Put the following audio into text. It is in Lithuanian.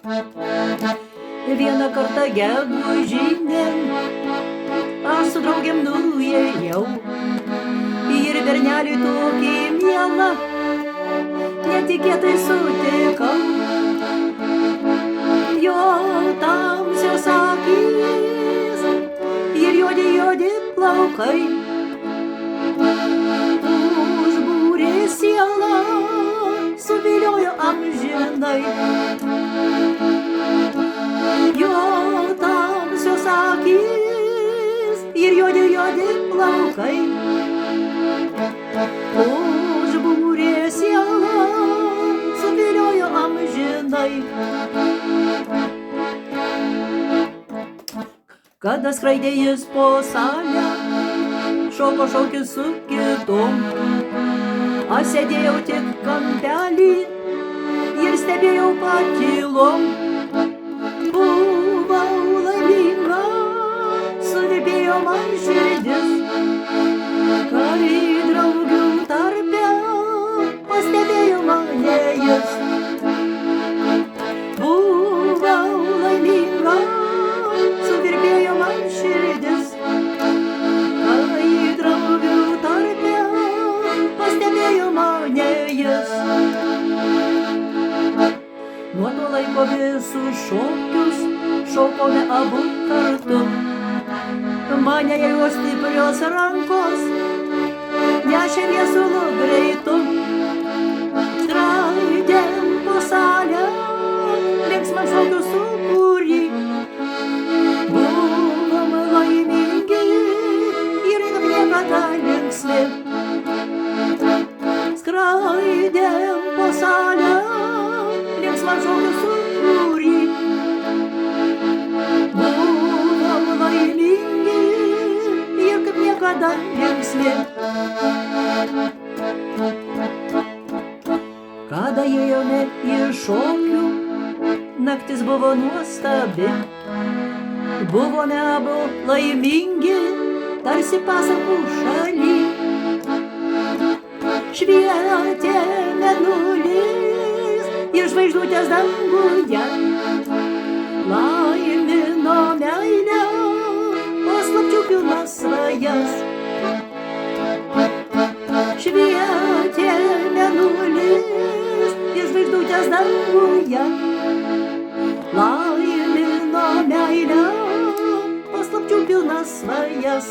Vieną kartą gegužinėn aš su draugėm nuėjau ir bernelį tokį mielą netikėtai sutikau. Jo tamsios akys ir juodi plaukai užbūrė sielą, suviliojo amžinai. Jo tamsios akys ir juodi plaukai užbūrė sielą, suviliojo amžinai. Kada skraidė jis po salę, šoko šokis su kitom, aš sėdėjau tik kampelį ir stebėjau patylom. Buvau laiminga, suvirpėjo man širdis, kai draugių tarpe pastebėjo mane jis. Buvau laiminga, suvirpėjo man širdis, kai draugių tarpe pastebėjo mane jis. Nuo to laiko visus šokius šokome abu kartu. Mane jo stiprios rankos nešė viesulu greitu. Skraidėm po salę, linksmą šokių sūkurį. Buvom laimingi ir niekada linksmi. Skraidėm po salę, linksmą šokių sūkurį. Buvom laimingi ir kaip niekada linksmi. Kada ėjome iš šokių, naktis buvo nuostabi. Buvome abu laimingi, tarsi pasakų šaly. Švietė mėnulis ir žvaigždutės danguje. Laimino meilę, paslapčių pilnas svajas. Švietė mėnulis ir žvaigždutės danguje. Laimino meilę, paslapčių pilnas svajas.